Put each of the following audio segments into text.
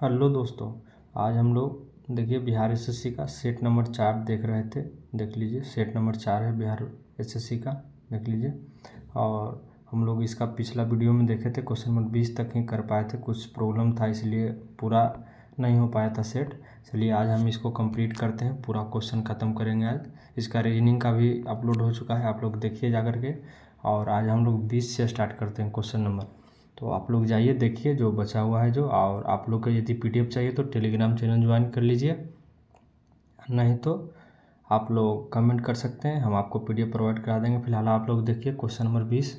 Hello दोस्तों, आज हम लोग देखिए बिहार एसएससी का सेट नंबर 4 देख रहे थे। देख लीजिए, सेट नंबर 4 है बिहार एसएससी का, देख लीजिए। और हम लोग इसका पिछला वीडियो में देखे थे, क्वेश्चन नंबर 20 तक ही कर पाए थे, कुछ प्रॉब्लम था इसलिए पूरा नहीं हो पाया था सेट। चलिए आज हम इसको कंप्लीट करते हैं, पूरा क्वेश्चन ख़त्म करेंगे आज। इसका रीजनिंग का भी अपलोड हो चुका है, आप लोग देखिए जा करके। और आज हम लोग 20 से स्टार्ट करते हैं क्वेश्चन नंबर। तो आप लोग जाइए देखिए जो बचा हुआ है जो। और आप लोग को यदि पीडीएफ चाहिए तो टेलीग्राम चैनल ज्वाइन कर लीजिए, नहीं तो आप लोग कमेंट कर सकते हैं, हम आपको पीडीएफ प्रोवाइड करा देंगे। फिलहाल आप लोग देखिए क्वेश्चन नंबर 20।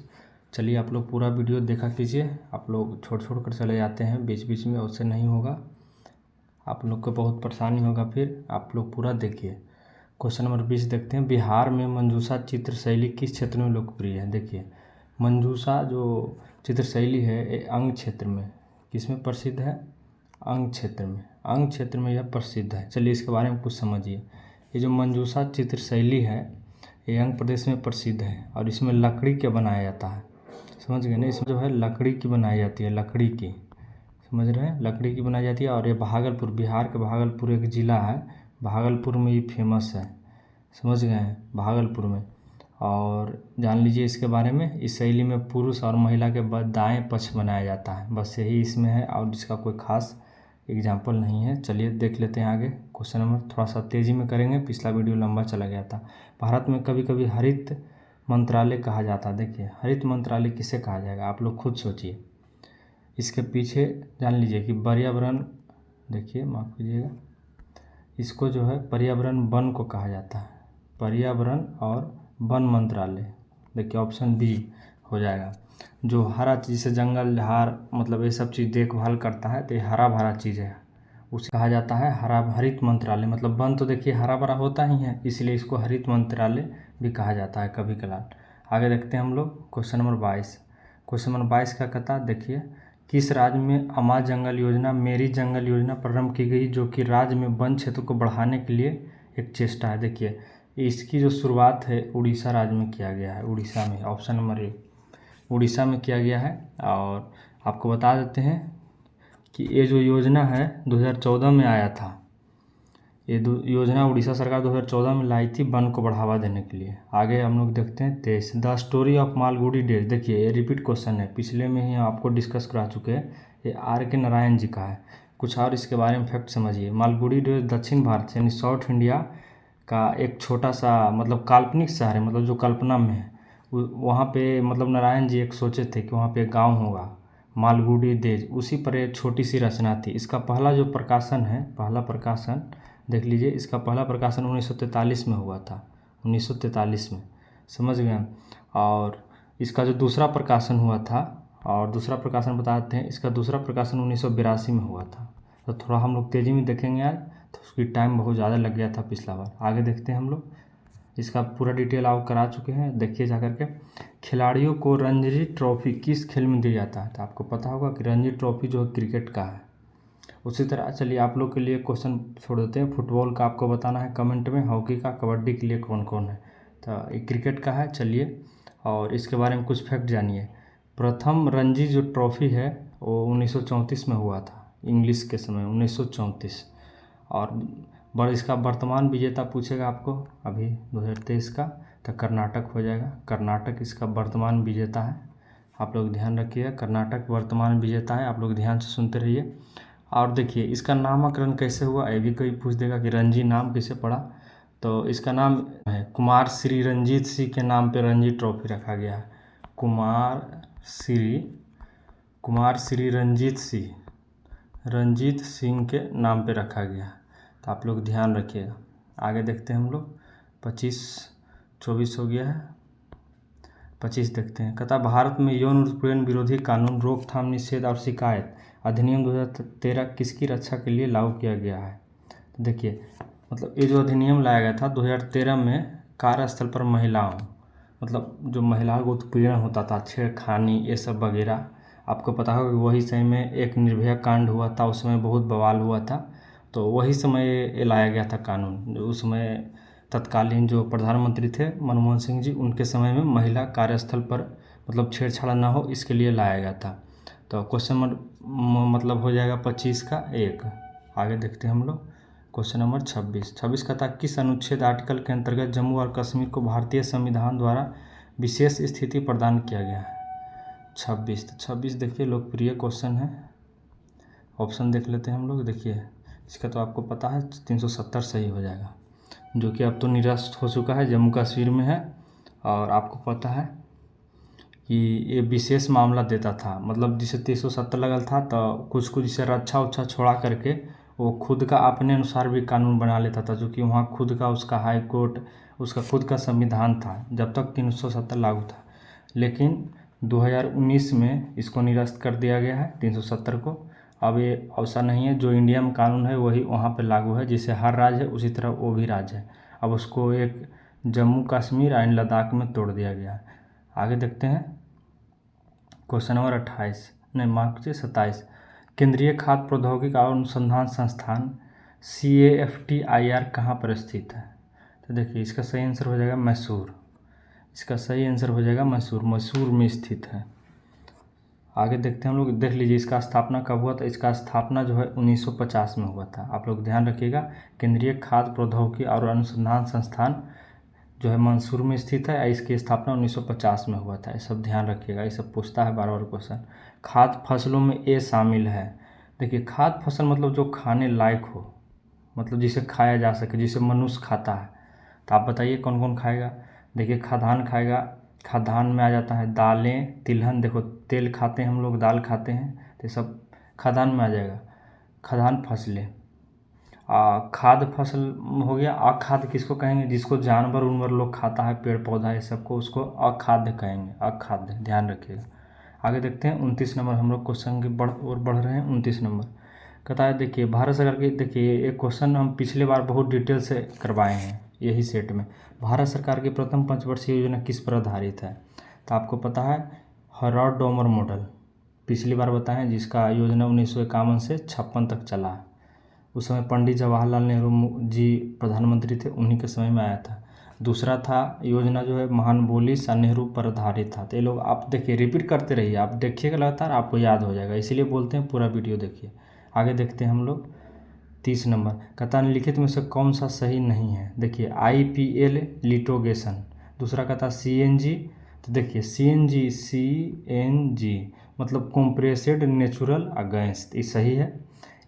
चलिए आप लोग पूरा वीडियो देखा कीजिए, आप लोग छोड़ कर चले जाते हैं बीच बीच में, उससे नहीं होगा, आप लोग को बहुत परेशानी होगा। फिर आप लोग पूरा देखिए। क्वेश्चन नंबर 20 देखते हैं। बिहार में मंजूषा चित्र शैली किस क्षेत्र में लोकप्रिय है? देखिए, मंजूषा जो चित्र शैली है ये अंग क्षेत्र में, किसमें प्रसिद्ध है? अंग क्षेत्र में, अंग क्षेत्र में यह प्रसिद्ध है। चलिए इसके बारे में कुछ समझिए। ये जो मंजूषा चित्र शैली है ये अंग प्रदेश में प्रसिद्ध है और इसमें लकड़ी के बनाया जाता है, समझ गए ना। इसमें जो है लकड़ी की बनाई जाती है, लकड़ी की, समझ रहे हैं, लकड़ी की बनाई जाती है। और ये भागलपुर, बिहार के भागलपुर एक ज़िला है, भागलपुर में ये फेमस है, समझ गए हैं, भागलपुर में। और जान लीजिए इसके बारे में, इस शैली में पुरुष और महिला के दाएं पक्ष बनाया जाता है, बस यही इसमें है और इसका कोई खास एग्जाम्पल नहीं है। चलिए देख लेते हैं आगे क्वेश्चन नंबर, थोड़ा सा तेज़ी में करेंगे, पिछला वीडियो लंबा चला गया था। भारत में कभी कभी हरित मंत्रालय कहा जाता है। देखिए हरित मंत्रालय किसे कहा जाएगा, आप लोग खुद सोचिए। इसके पीछे जान लीजिए कि पर्यावरण, देखिए माफ़ कीजिएगा, इसको जो है पर्यावरण वन को कहा जाता है, पर्यावरण और वन मंत्रालय। देखिए ऑप्शन बी हो जाएगा। जो हरा चीज़ से जंगल झाड़ मतलब ये सब चीज़ देखभाल करता है, तो ये हरा भरा चीज़ है, उसे कहा जाता है हरित मंत्रालय। मतलब वन तो देखिए हरा भरा होता ही है, इसलिए इसको हरित मंत्रालय भी कहा जाता है कभी कभार। आगे देखते हैं हम लोग क्वेश्चन नंबर 22। क्वेश्चन नंबर 22 का कहता है, देखिए किस राज्य में अमा जंगल योजना, मेरी जंगल योजना प्रारंभ की गई, जो कि राज्य में वन क्षेत्र को बढ़ाने के लिए एक चेष्टा है। देखिए इसकी जो शुरुआत है उड़ीसा राज्य में किया गया है, उड़ीसा में, ऑप्शन नंबर ए, उड़ीसा में किया गया है। और आपको बता देते हैं कि ये जो योजना है 2014 में आया था, ये योजना उड़ीसा सरकार 2014 में लाई थी वन को बढ़ावा देने के लिए। आगे हम लोग देखते हैं 23, the story of Malgudi days. देखिए ये रिपीट क्वेश्चन है, पिछले में ही आपको डिस्कस करा चुके हैं, ये R.K. नारायण जी का है। कुछ और इसके बारे में फैक्ट समझिए। मालगुडी डेज दक्षिण भारत यानी साउथ इंडिया का एक छोटा सा मतलब काल्पनिक शहर है, मतलब जो कल्पना में है। वहाँ पे मतलब नारायण जी एक सोचे थे कि वहाँ पे एक गाँव होगा मालगुडी डेज, उसी पर एक छोटी सी रचना थी। इसका पहला जो प्रकाशन है, पहला प्रकाशन देख लीजिए, इसका पहला प्रकाशन 1943 में हुआ था, 1943 में, समझ गए। और इसका जो दूसरा प्रकाशन हुआ था, और दूसरा प्रकाशन बताते हैं, इसका दूसरा प्रकाशन 1982 में हुआ था। तो थोड़ा हम लोग तेज़ी में देखेंगे यार, तो उसकी टाइम बहुत ज़्यादा लग गया था पिछला बार। आगे देखते हैं हम लोग, इसका पूरा डिटेल आप करा चुके हैं, देखिए जा करके। खिलाड़ियों को रणजी ट्रॉफी किस खेल में दिया जाता है? तो आपको पता होगा कि रणजी ट्रॉफी जो है क्रिकेट का है। उसी तरह चलिए आप लोग के लिए क्वेश्चन छोड़ देते हैं। फुटबॉल का आपको बताना है कमेंट में, हॉकी का, कबड्डी के लिए कौन कौन है। तो ये क्रिकेट का है, चलिए और इसके बारे में कुछ फैक्ट जानिए। प्रथम रणजी जो ट्रॉफी है वो 1934 में हुआ था, इंग्लिश के समय 1934। और इसका वर्तमान विजेता पूछेगा आपको अभी 2023 का, तो कर्नाटक हो जाएगा। कर्नाटक इसका वर्तमान विजेता है, आप लोग ध्यान रखिएगा, कर्नाटक वर्तमान विजेता है, आप लोग ध्यान से सुनते रहिए। और देखिए इसका नामकरण कैसे हुआ, ये भी कोई पूछ देगा कि रणजी नाम कैसे पड़ा। तो इसका नाम है कुमार श्री रंजीत सिंह के नाम पे रणजी ट्रॉफी रखा गया है। कुमार श्री रंजीत सिंह के नाम पे रखा गया है, तो आप लोग ध्यान रखिएगा। आगे देखते हैं हम लोग, 24 हो गया है, 25 देखते हैं। कहता भारत में यौन उत्पीड़न विरोधी कानून, रोकथाम, निषेध और शिकायत अधिनियम 2013 किसकी रक्षा के लिए लागू किया गया है? तो देखिए मतलब ये जो अधिनियम लाया गया था 2013 में, कार्यस्थल पर महिलाओं, मतलब जो महिलाओं को उत्पीड़न होता था, छेड़खानी ये सब वगैरह, आपको पता होगा कि वही समय में एक निर्भया कांड हुआ था, उस समय बहुत बवाल हुआ था, तो वही समय ये लाया गया था कानून। उस समय तत्कालीन जो प्रधानमंत्री थे मनमोहन सिंह जी, उनके समय में महिला कार्यस्थल पर मतलब छेड़छाड़ ना हो इसके लिए लाया गया था। तो क्वेश्चन नंबर मतलब हो जाएगा 25 का 1। आगे देखते हैं हम लोग क्वेश्चन नंबर 26 का था किस अनुच्छेद आर्टिकल के अंतर्गत जम्मू और कश्मीर को भारतीय संविधान द्वारा विशेष स्थिति प्रदान किया गया है। 26 देखिए लोकप्रिय क्वेश्चन है। ऑप्शन देख लेते हैं हम लोग। देखिए इसका तो आपको पता है 370 सही हो जाएगा, जो कि अब तो निरस्त हो चुका है, जम्मू कश्मीर में है। और आपको पता है कि ये विशेष मामला देता था, मतलब जिसे 370 लगल था तो कुछ कुछ जिसे रक्षा उच्छा छोड़ा करके वो खुद का अपने अनुसार भी कानून बना लेता था, जो कि वहाँ खुद का उसका हाई कोर्ट, उसका खुद का संविधान था जब तक 370 लागू था। लेकिन 2019 में इसको निरस्त कर दिया गया है 370 को। अब ये ऐसा नहीं है, जो इंडिया में कानून है वही वहाँ पे लागू है, जिसे हर राज्य है उसी तरह वो भी राज्य है। अब उसको एक जम्मू कश्मीर एंड लद्दाख में तोड़ दिया गया है। आगे देखते हैं क्वेश्चन नंबर 27 केंद्रीय खाद्य प्रौद्योगिकी और अनुसंधान संस्थान CAFTIR कहाँ पर स्थित है? तो देखिए इसका सही आंसर हो जाएगा मैसूर। इसका सही आंसर हो जाएगा मैसूर, मैसूर में स्थित है। आगे देखते हैं हम लोग। देख लीजिए इसका स्थापना कब हुआ था। इसका स्थापना जो है 1950 में हुआ था। आप लोग ध्यान रखिएगा, केंद्रीय खाद्य प्रौद्योगिकी और अनुसंधान संस्थान जो है मैसूर में स्थित है। इसकी स्थापना 1950 में हुआ था। ये सब ध्यान रखिएगा, ये सब पूछता है बार बार क्वेश्चन। खाद्य फसलों में ए शामिल है। देखिए खाद्य फसल मतलब जो खाने लायक हो, मतलब जिसे खाया जा सके, जिसे मनुष्य खाता है। तो आप बताइए कौन कौन खाएगा। देखिए खाद्यान्न खाएगा, खाद्यान्न में आ जाता है दालें, तिलहन, देखो तेल खाते हैं हम लोग, दाल खाते हैं, तो सब खाद्यान्न में आ जाएगा। खाद्यान्न फसलें, खाद्य फसल हो गया। अखाद्य किसको कहेंगे? जिसको जानवर उनवर लोग खाता है, पेड़ पौधा, ये सबको उसको अखाद्य कहेंगे, अखाद्य। ध्यान रखिएगा। आगे देखते हैं 29 नंबर। हम लोग क्वेश्चन के बढ़ रहे हैं। 29 नंबर कहता है देखिए भारत सरकार की, देखिए एक क्वेश्चन हम पिछले बार बहुत डिटेल से करवाए हैं यही सेट में। भारत सरकार की प्रथम पंचवर्षीय योजना किस पर आधारित है? तो आपको पता है हरौड डोमर मॉडल, पिछली बार बताएं, जिसका योजना 1951 से 56 तक चला। उस समय पंडित जवाहरलाल नेहरू जी प्रधानमंत्री थे, उन्हीं के समय में आया था। दूसरा था योजना जो है महानबोली सा नेहरू पर आधारित था। तो ये लोग आप देखिए रिपीट करते रहिए, आप देखिएगा लगातार आपको याद हो जाएगा, इसीलिए बोलते हैं पूरा वीडियो देखिए। आगे देखते हैं हम लोग 30 नंबर। कहता है निम्नलिखित में से कौन सा सही नहीं है? देखिए IPL लिटोगेशन। दूसरा कहता है CNG। तो देखिए CNG मतलब कॉम्प्रेस्ड नेचुरल गैस, ये सही है।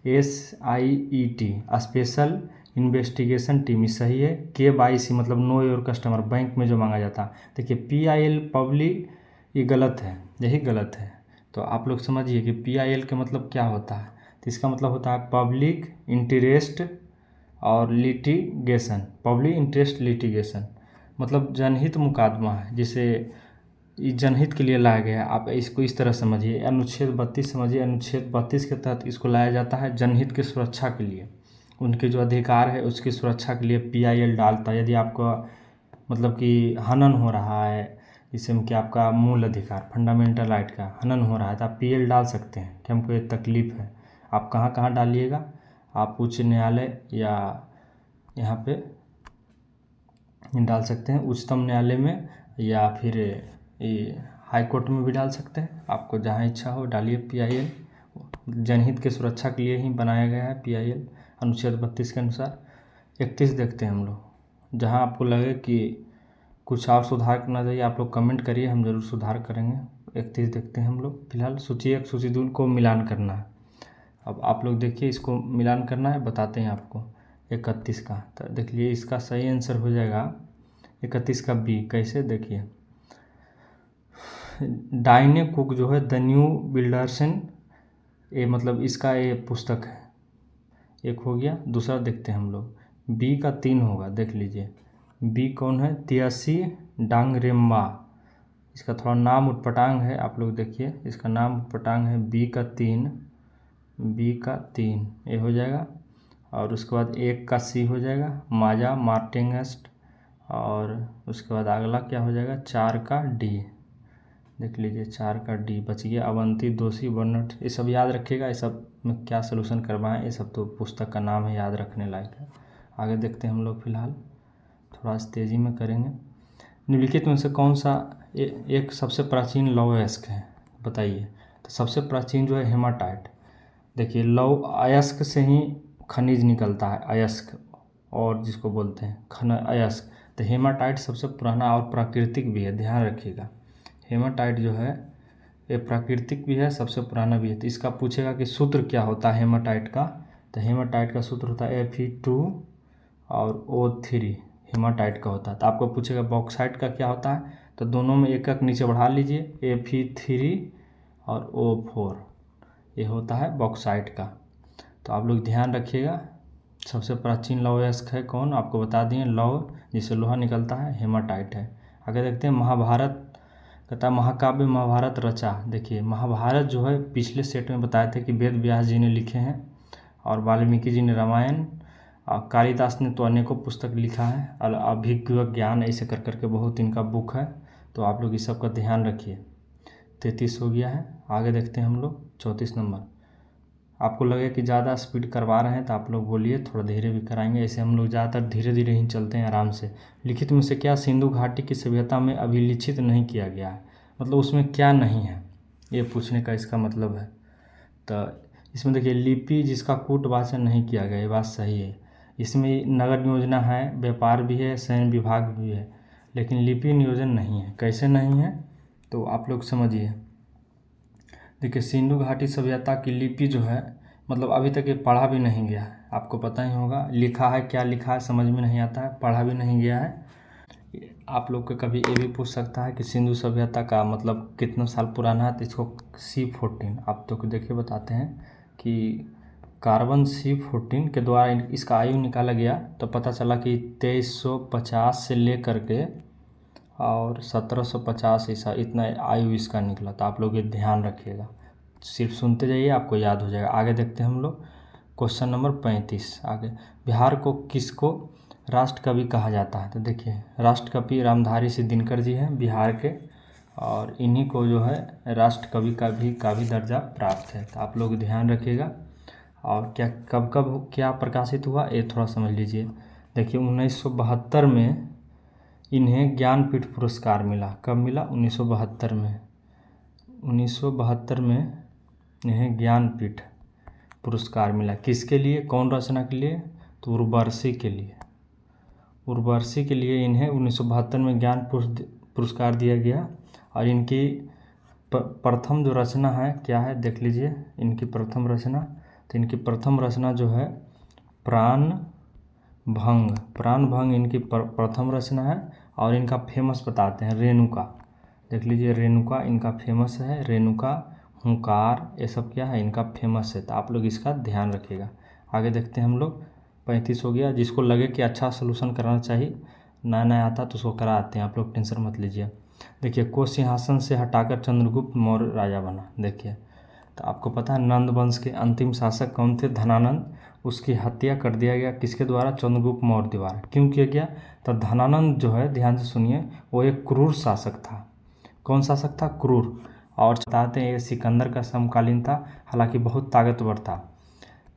SIET स्पेशल इन्वेस्टिगेशन टीम, सही है। KYC मतलब नो योर कस्टमर, बैंक में जो मांगा जाता है। देखिए PIL पब्लिक, ये गलत है, यही गलत है। तो आप लोग समझिए कि PIL के मतलब क्या होता है। तो इसका मतलब होता है पब्लिक इंटरेस्ट और लिटिगेशन। पब्लिक इंटरेस्ट लिटिगेशन मतलब जनहित मुकदमा है, जिसे जनहित के लिए लाया गया है। आप इसको इस तरह समझिए। अनुच्छेद 32 समझिए, अनुच्छेद 32 के तहत इसको लाया जाता है जनहित की सुरक्षा के लिए, उनके जो अधिकार है उसकी सुरक्षा के लिए PIL डालता है। यदि आपका मतलब कि हनन हो रहा है, जिसमें कि आपका मूल अधिकार फंडामेंटल राइट का हनन हो रहा है, तो आप PIL डाल सकते हैं कि हमको ये तकलीफ़ है। आप कहाँ कहाँ डालिएगा? आप उच्च न्यायालय या यहाँ पे डाल सकते हैं, उच्चतम न्यायालय में, या फिर ये हाई कोर्ट में भी डाल सकते हैं। आपको जहाँ इच्छा हो डालिए PIL। जनहित के सुरक्षा के लिए ही बनाया गया है PIL अनुच्छेद 32 के अनुसार। 31 देखते हैं हम लोग। जहाँ आपको लगे कि कुछ और सुधार करना चाहिए, आप लोग कमेंट करिए, हम ज़रूर सुधार करेंगे। 31 देखते हैं हम लोग। फिलहाल सूची 1 सूची 2 को मिलान करना है। अब आप लोग देखिए इसको मिलान करना है, बताते हैं आपको 31 का। तो देखिए इसका सही आंसर हो जाएगा 31 का B। कैसे? देखिए डाइने कुक जो है द न्यू बिल्डर्सन, ये मतलब इसका ये पुस्तक है, एक हो गया। दूसरा देखते हैं हम लोग B का 3 होगा। देख लीजिए B कौन है? त्यासी डांगरेम्बा। इसका थोड़ा नाम उटपटांग है, आप लोग देखिए इसका नाम उटपटांग है। B का 3 ये हो जाएगा। और उसके बाद 1 का C हो जाएगा माजा मार्टिंगस्ट। और उसके बाद अगला क्या हो जाएगा? 4 का D। देख लीजिए 4 का D बच गया। अवंती दोषी बर्नट, ये सब याद रखिएगा। ये सब में क्या सलूशन करवाएं, ये सब तो पुस्तक का नाम है, याद रखने लायक है। आगे देखते हैं हम लोग। फिलहाल थोड़ा सा तेज़ी में करेंगे। निम्नलिखित में से कौन सा एक सबसे प्राचीन लौह अयस्क है? बताइए। तो सबसे प्राचीन जो है हेमाटाइट। देखिए लौह अयस्क से ही खनिज निकलता है, अयस्क और जिसको बोलते हैं अयस्क। तो हेमाटाइट सबसे पुराना और प्राकृतिक भी है, ध्यान रखिएगा। हेमाटाइट जो है ये प्राकृतिक भी है, सबसे पुराना भी है। तो इसका पूछेगा कि सूत्र क्या होता है हेमाटाइट का, तो हेमाटाइट का सूत्र होता है Fe2 और O3 हेमाटाइट का होता है। तो आपको पूछेगा बॉक्साइट का क्या होता है, तो दोनों में एक एक नीचे बढ़ा लीजिए, Fe3 और O4 ये होता है बॉक्साइट का। तो आप लोग ध्यान रखिएगा। सबसे प्राचीन लौह अयस्क है कौन, आपको बता दिए, लौह जिससे लोहा निकलता है हेमाटाइट है। आगे देखते हैं महाभारत। कहता है महाकाव्य महाभारत रचा। देखिए महाभारत जो है पिछले सेट में बताए थे कि वेद व्यास जी ने लिखे हैं और वाल्मीकि जी ने रामायण और कालिदास ने तो अनेकों पुस्तक लिखा है, और अभिज्ञ ज्ञान ऐसे कर करके बहुत इनका बुक है। तो आप लोग इस सब का ध्यान रखिए। 33 हो गया है। आगे देखते हैं हम लोग 34 नंबर। आपको लगे कि ज़्यादा स्पीड करवा रहे हैं तो आप लोग बोलिए, थोड़ा धीरे भी कराएंगे। ऐसे हम लोग ज़्यादातर धीरे धीरे ही चलते हैं, आराम से। लिखित में से क्या सिंधु घाटी की सभ्यता में अभिलिखित नहीं किया गया है, मतलब उसमें क्या नहीं है, ये पूछने का इसका मतलब है। तो इसमें देखिए लिपि जिसका कूट वाचन नहीं किया गया, ये बात सही है। इसमें नगर नियोजना है, व्यापार भी है, सैन्य विभाग भी है, लेकिन लिपि नियोजन नहीं है। कैसे नहीं है तो आप लोग समझिए। देखिए सिंधु घाटी सभ्यता की लिपि जो है, मतलब अभी तक ये पढ़ा भी नहीं गया है, आपको पता ही होगा। लिखा है, क्या लिखा है समझ में नहीं आता है, पढ़ा भी नहीं गया है। आप लोग को कभी ये भी पूछ सकता है कि सिंधु सभ्यता का मतलब कितना साल पुराना है, तो इसको C14 आप तो देखिए बताते हैं कि कार्बन C14 के द्वारा इसका आयु निकाला गया, तो पता चला कि 2350 से लेकर के और 1750 ईसा इतना आयु इसका निकला। तो आप लोग ये ध्यान रखिएगा, सिर्फ सुनते जाइए, आपको याद हो जाएगा। आगे देखते हैं हम लोग क्वेश्चन नंबर 35। आगे बिहार को किसको राष्ट्र कवि कहा जाता है, तो देखिए राष्ट्र कवि रामधारी सिंह दिनकर जी हैं बिहार के, और इन्हीं को जो है राष्ट्र कवि का भी दर्जा प्राप्त है। तो आप लोग ध्यान रखिएगा। और क्या कब कब क्या प्रकाशित हुआ ये थोड़ा समझ लीजिए। देखिए 1972 में इन्हें ज्ञानपीठ पुरस्कार मिला। कब मिला, 1972 में। 1972 में इन्हें ज्ञानपीठ पुरस्कार मिला। किसके लिए, कौन रचना के लिए, तो उर्वशी के लिए। उर्वशी के लिए इन्हें 1972 में ज्ञान पुरस्कार दिया गया। और इनकी प्रथम जो रचना है क्या है, देख लीजिए इनकी प्रथम रचना। तो इनकी प्रथम रचना जो है प्राण भंग इनकी प्रथम रचना है। और इनका फेमस बताते हैं रेणुका। देख लीजिए रेणुका इनका फेमस है, रेणुका, हुंकार, ये सब क्या है इनका फेमस है। तो आप लोग इसका ध्यान रखिएगा। आगे देखते हैं हम लोग 35 हो गया। जिसको लगे कि अच्छा सोल्यूशन कराना चाहिए, नया आता तो उसको कराते हैं, आप लोग टेंशन मत लीजिए। देखिए को सिंहासन से हटाकर चंद्रगुप्त मौर्य राजा बना। देखिए तो आपको पता है नंद वंश के अंतिम शासक कौन थे, धनानंद। उसकी हत्या कर दिया गया किसके द्वारा, चंद्रगुप्त मौर्य द्वारा। क्यों किया गया, तो धनानंद जो है, ध्यान से सुनिए, वो एक क्रूर शासक था। कौन शासक था, क्रूर। और बताते हैं ये सिकंदर का समकालीन था, हालांकि बहुत ताकतवर था।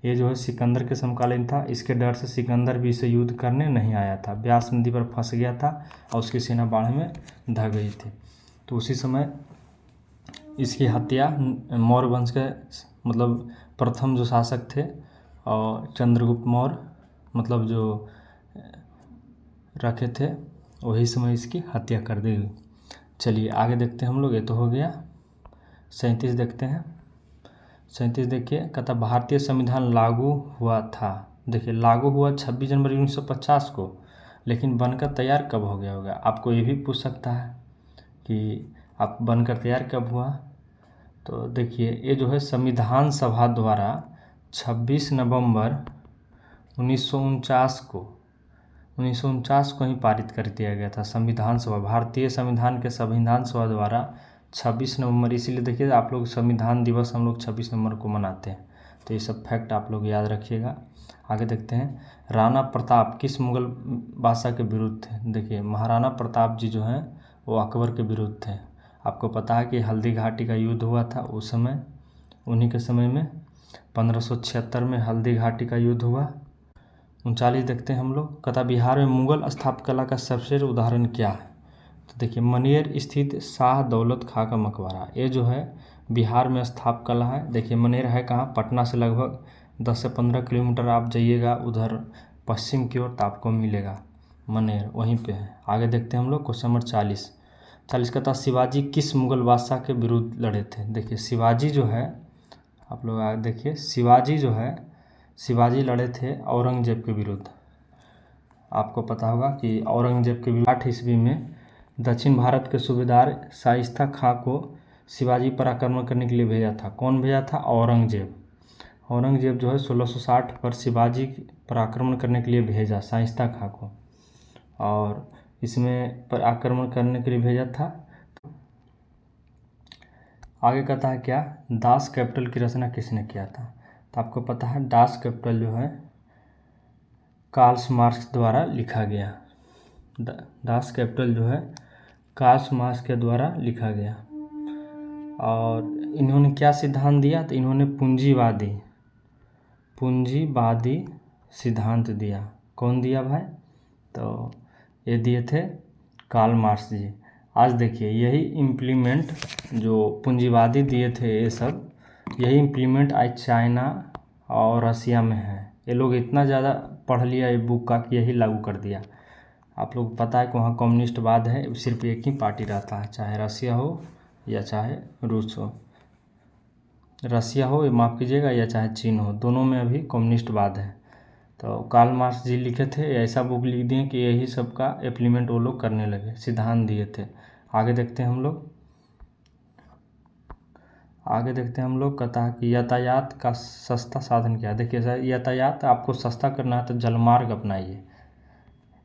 ये जो है सिकंदर के समकालीन था। इसके डर से सिकंदर भी इसे युद्ध करने नहीं आया था, ब्यास नदी पर फंस गया था और उसकी सेना बाढ़ में ढह गई थी। तो उसी समय इसकी हत्या मौर्य वंश के मतलब प्रथम जो शासक थे और चंद्रगुप्त मौर्य मतलब जो रखे थे, वही समय इसकी हत्या कर दी गई। चलिए आगे देखते हैं हम लोग। ये तो हो गया। 37 देखते हैं। 37 देखिए, कहता भारतीय संविधान लागू हुआ था। देखिए लागू हुआ 26 जनवरी 1950 को, लेकिन बनकर तैयार कब हो गया होगा। आपको ये भी पूछ सकता है कि आप बनकर तैयार कब हुआ। तो देखिए ये जो है संविधान सभा द्वारा 26 नवंबर 1949 को ही पारित कर दिया गया था। संविधान सभा, भारतीय संविधान के संविधान सभा द्वारा 26 नवंबर, इसीलिए देखिए आप लोग संविधान दिवस हम लोग 26 नवंबर को मनाते हैं। तो ये सब फैक्ट आप लोग याद रखिएगा। आगे देखते हैं, राणा प्रताप किस मुगल बादशाह के विरुद्ध थे। देखिए महाराणा प्रताप जी जो हैं वो अकबर के विरुद्ध थे। आपको पता है कि हल्दी घाटी का युद्ध हुआ था उस समय, उन्हीं के समय में 1576 में हल्दी घाटी का युद्ध हुआ। 39 देखते हैं हम लोग। कहता बिहार में मुगल स्थापकला का सबसे उदाहरण क्या है। तो देखिए मनेर स्थित शाह दौलत खां का मकबरा, ये जो है बिहार में स्थापना कला है। देखिए मनेर है कहाँ, पटना से लगभग 10 से 15 किलोमीटर आप जाइएगा उधर पश्चिम की ओर तो आपको मिलेगा मनेर, वहीं पे है। आगे देखते हैं हम लोग क्वेश्चन नंबर 40 का था, शिवाजी किस मुगल बादशाह के विरुद्ध लड़े थे। देखिए शिवाजी जो है, आप लोग आगे देखिए, शिवाजी लड़े थे औरंगजेब के विरुद्ध। आपको पता होगा कि औरंगजेब के विरुद्ध 8 ईस्वी में दक्षिण भारत के सूबेदार शाइस्ता खां को शिवाजी पर आक्रमण करने के लिए भेजा था। कौन भेजा था? औरंगजेब जो है 1660 पर शिवाजी पर आक्रमण करने के लिए भेजा शाइस्ता खां को, और इसमें पर आक्रमण करने के लिए भेजा था। आगे कहता है क्या, दास कैपिटल की रचना किसने किया था। तो आपको पता है दास कैपिटल जो है कार्ल मार्क्स द्वारा लिखा गया। दास कैपिटल जो है कार्ल मार्क्स के द्वारा लिखा गया। और इन्होंने क्या सिद्धांत दिया? तो इन्होंने पूंजीवादी सिद्धांत दिया। कौन दिया भाई? तो ये दिए थे कार्ल मार्क्स जी। आज देखिए यही इम्प्लीमेंट जो पूंजीवादी दिए थे, ये सब यही इम्प्लीमेंट आज चाइना और रसिया में है। ये लोग इतना ज़्यादा पढ़ लिया ये बुक का कि यही लागू कर दिया। आप लोग पता है कि वहाँ कम्युनिस्टवाद है, सिर्फ एक ही पार्टी रहता है, चाहे रसिया हो या चाहे रूस हो, रसिया हो माफ़ कीजिएगा, या चाहे चीन हो, दोनों में अभी कम्युनिस्टवाद है। तो कार्ल मार्क्स जी लिखे थे, ऐसा बुक लिख दिए कि यही सब का इम्प्लीमेंट वो लोग करने लगे, सिद्धांत दिए थे। आगे देखते हैं हम लोग कहता है कि यातायात का सस्ता साधन क्या है। देखिए सर, यातायात आपको सस्ता करना है तो जलमार्ग अपनाइए।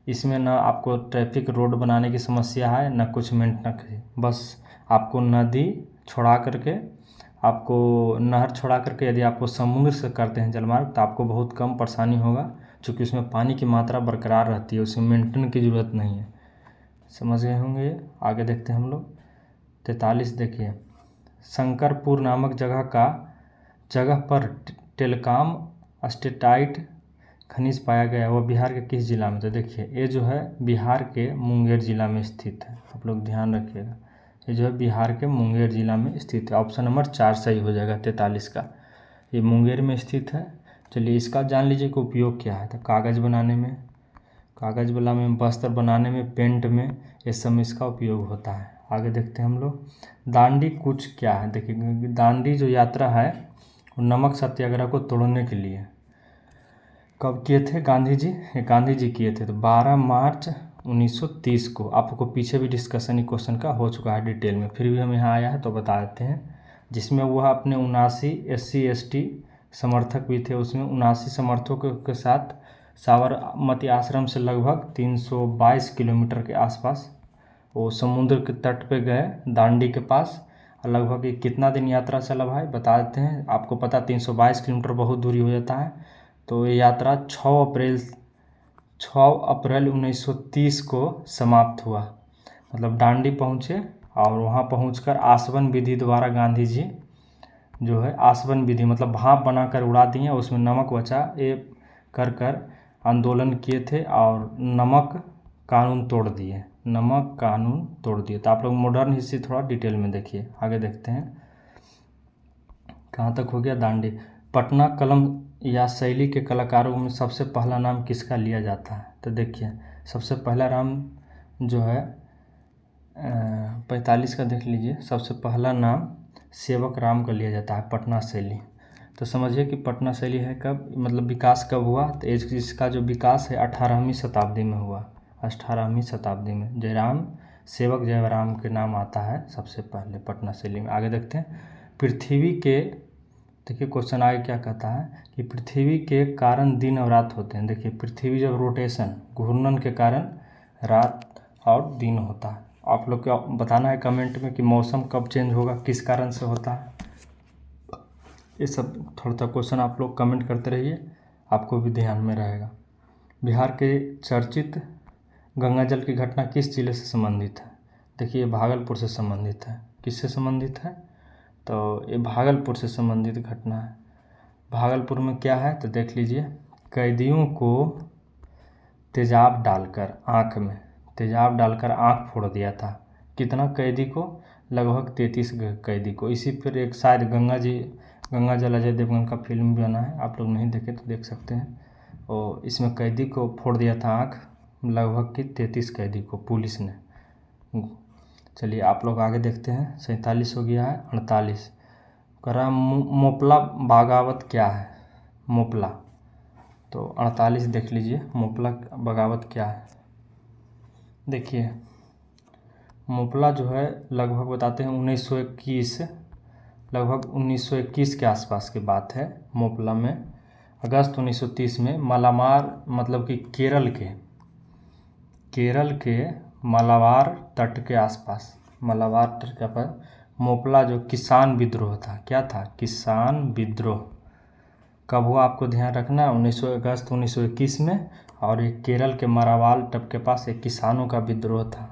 इसमें ना आपको ट्रैफिक रोड बनाने की समस्या है, ना कुछ मेंटेनेंस है। बस आपको नदी छोड़ा करके, आपको नहर छोड़ा करके यदि आपको समुद्र से करते हैं जलमार्ग तो आपको बहुत कम परेशानी होगा, क्योंकि उसमें पानी की मात्रा बरकरार रहती है, उसमें मेंटेन की ज़रूरत नहीं है। समझ गए होंगे। आगे देखते हैं हम लोग 43। देखिए शंकरपुर नामक जगह पर टेलकाम स्टेटाइट खनिज पाया गया, वह बिहार के किस जिला में? तो देखिए ये जो है बिहार के मुंगेर जिला में स्थित है। आप लोग ध्यान रखिएगा, ये जो है बिहार के मुंगेर जिला में स्थित है। ऑप्शन नंबर 4 सही हो जाएगा 43 का, ये मुंगेर में स्थित है। चलिए इसका जान लीजिए कि उपयोग क्या है। तो कागज़ बनाने में, वस्त्र बनाने में, पेंट में, ये सब में इसका उपयोग होता है। आगे देखते हैं हम लोग दांडी कूच क्या है। देखिए दांडी जो यात्रा है वो नमक सत्याग्रह को तोड़ने के लिए कब किए थे? गांधी जी किए थे। तो 12 मार्च 1930 को। आपको पीछे भी डिस्कशन क्वेश्चन का हो चुका है डिटेल में, फिर भी हम यहाँ आया है तो बता देते हैं। जिसमें वह अपने 79 SC ST समर्थक भी थे, उसमें 79 समर्थकों के साथ साबरमती आश्रम से लगभग 322 किलोमीटर के आसपास वो समुद्र के तट पे गए, दांडी के पास। लगभग कितना दिन यात्रा चला भाई बता देते हैं। आपको पता 322 किलोमीटर बहुत दूरी हो जाता है। तो ये यात्रा 6 अप्रैल 1930 को समाप्त हुआ। मतलब दांडी पहुँचे और वहाँ पहुँचकर आसवन विधि द्वारा गांधी जी जो है आसवन विधि मतलब भाप बनाकर उड़ा दिए, उसमें नमक बचा, ये कर आंदोलन किए थे और नमक कानून तोड़ दिए। तो आप लोग मॉडर्न हिस्ट्री थोड़ा डिटेल में देखिए। आगे देखते हैं कहाँ तक हो गया दांडी। पटना कलम या शैली के कलाकारों में सबसे पहला नाम किसका लिया जाता है? तो देखिए सबसे पहला नाम जो है 45 का देख लीजिए, सबसे पहला नाम सेवक राम का लिया जाता है, पटना शैली। तो समझिए कि पटना शैली है कब, मतलब विकास कब हुआ? तो इसका जो विकास है 18वीं शताब्दी में हुआ। 18वीं शताब्दी में सेवक जयराम के नाम आता है सबसे पहले पटना शैली में। आगे देखते हैं पृथ्वी के, देखिए क्वेश्चन आगे क्या कहता है कि पृथ्वी के कारण दिन और रात होते हैं। देखिए पृथ्वी जब रोटेशन घूर्णन के कारण रात और दिन होता है। आप लोग को बताना है कमेंट में कि मौसम कब चेंज होगा, किस कारण से होता है। ये सब थोड़ा सा क्वेश्चन आप लोग कमेंट करते रहिए, आपको भी ध्यान में रहेगा। बिहार के चर्चित गंगा जल की घटना किस जिले से संबंधित है? देखिए भागलपुर से संबंधित है। किससे संबंधित है? तो ये भागलपुर से संबंधित घटना है। भागलपुर में क्या है तो देख लीजिए, कैदियों को तेजाब डालकर आँख फोड़ दिया था। कितना कैदी को? लगभग 33 कैदी को। इसी पर एक शायद गंगा जल अजय देवगन का फिल्म भी बना है, आप लोग नहीं देखे तो देख सकते हैं। और इसमें कैदी को फोड़ दिया था आँख, लगभग कि 33 कैदी को पुलिस ने। चलिए आप लोग आगे देखते हैं। 47 हो गया है। 48 कह रहा मोपला बगावत क्या है? मोपला, तो 48 देख लीजिए, मोपला बगावत क्या है। देखिए मोपला जो है लगभग बताते हैं 1921, लगभग 1921 के आसपास की बात है। मोपला में अगस्त 1930 में मालामार मतलब कि केरल के मालाबार तट के आसपास, मालाबार तट के पर मोपला जो किसान विद्रोह था, क्या था? किसान विद्रोह कब हुआ आपको ध्यान रखना, 19 अगस्त 1921 में। और ये केरल के मालाबार तट के पास एक किसानों का विद्रोह था।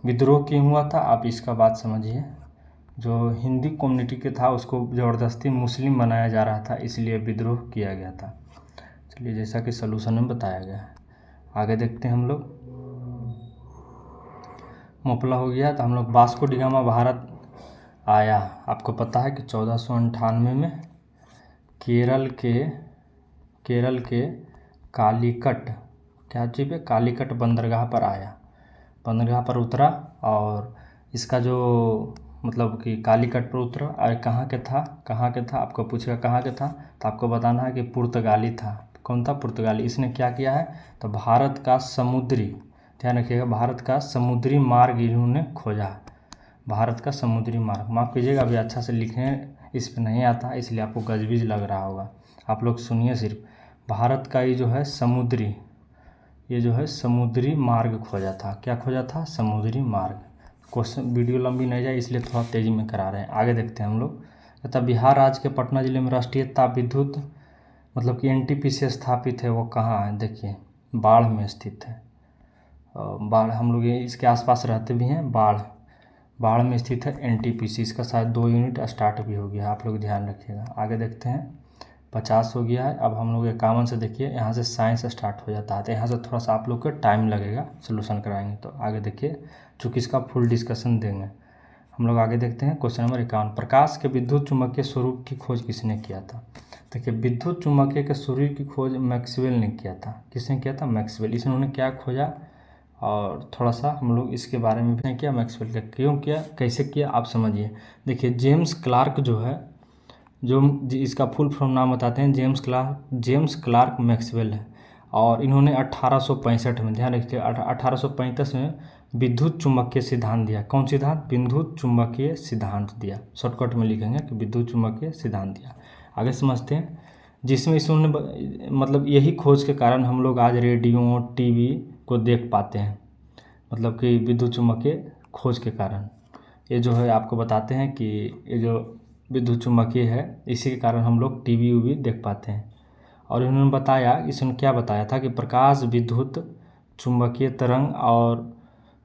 विद्रोह क्यों हुआ था आप इसका बात समझिए। जो हिंदी कम्युनिटी के था उसको ज़बरदस्ती मुस्लिम बनाया जा रहा था, इसलिए विद्रोह किया गया था। चलिए जैसा कि सलूशन में बताया गया है, आगे देखते हैं हम लोग। मोपला हो गया, तो हम लोग वास्को डी गामा भारत आया। आपको पता है कि 1498 में केरल के कालीकट, क्या चीज़ है, कालीकट बंदरगाह पर आया, बंदरगाह पर उतरा। और इसका जो मतलब कि कालीकट पर उतरा और कहाँ के था आपको पूछेगा कहाँ के था, तो आपको बताना है कि पुर्तगाली था। कौन था? पुर्तगाली। इसने क्या किया है? तो भारत का समुद्री, ध्यान रखिएगा, भारत का समुद्री मार्ग इन्होंने खोजा। भारत का समुद्री मार्ग, माफ़ कीजिएगा अभी अच्छा से लिखने इस पर नहीं आता, इसलिए आपको गजबिज लग रहा होगा। आप लोग सुनिए सिर्फ, भारत का ये जो है समुद्री मार्ग खोजा था। क्या खोजा था? समुद्री मार्ग। क्वेश्चन वीडियो लंबी नहीं जाए इसलिए थोड़ा तेज़ी में करा रहे हैं। आगे देखते हैं हम लोग। तथा बिहार राज्य के पटना जिले में राष्ट्रीय ताप विद्युत मतलब कि एनटीपीसी स्थापित है, वो कहाँ है? देखिए बाढ़ में स्थित है। बाढ़, हम लोग ये इसके आसपास रहते भी हैं। बाढ़ में स्थित है एनटीपीसी। इसका शायद 2 यूनिट स्टार्ट भी हो गया है, आप लोग ध्यान रखिएगा। आगे देखते हैं। 50 हो गया है। अब हम लोग 51 से देखिए, यहाँ से साइंस स्टार्ट हो जाता है, तो यहाँ से थोड़ा सा आप लोग को टाइम लगेगा, सोल्यूशन कराएंगे। तो आगे देखिए, चूँकि इसका फुल डिस्कशन देंगे हम लोग। आगे देखते हैं क्वेश्चन नंबर 51। प्रकाश के विद्युत चुम्बकीय स्वरूप की खोज किसने किया था? देखिए विद्युत चुम्बकीय के स्वरूप की खोज मैक्सवेल ने किया था। किसने किया था? मैक्सवेल। इन्होंने क्या खोजा और थोड़ा सा हम लोग इसके बारे में भी किया। मैक्सवेल का क्यों किया, कैसे किया, आप समझिए। देखिए जेम्स क्लार्क जो है, जो इसका फुल फॉर्म नाम बताते हैं, जेम्स क्लार्क मैक्सवेल है। और इन्होंने 1865 में, ध्यान रखिए, 1835 में विद्युत चुम्बकीय सिद्धांत दिया। कौन सिद्धांत? विद्युत चुम्बकीय सिद्धांत दिया। शॉर्टकट में लिखेंगे कि विद्युत चुम्बकीय सिद्धांत दिया। आगे समझते हैं। जिसमें इन्होंने मतलब यही खोज के कारण हम लोग आज रेडियो टीवी को देख पाते हैं, मतलब कि विद्युत चुम्बकीय खोज के कारण। ये जो है आपको बताते हैं कि ये जो विद्युत चुम्बकीय है, इसी के कारण हम लोग टीवी उवी देख पाते हैं। और इन्होंने बताया, इसने क्या बताया था कि प्रकाश विद्युत चुम्बकीय तरंग, और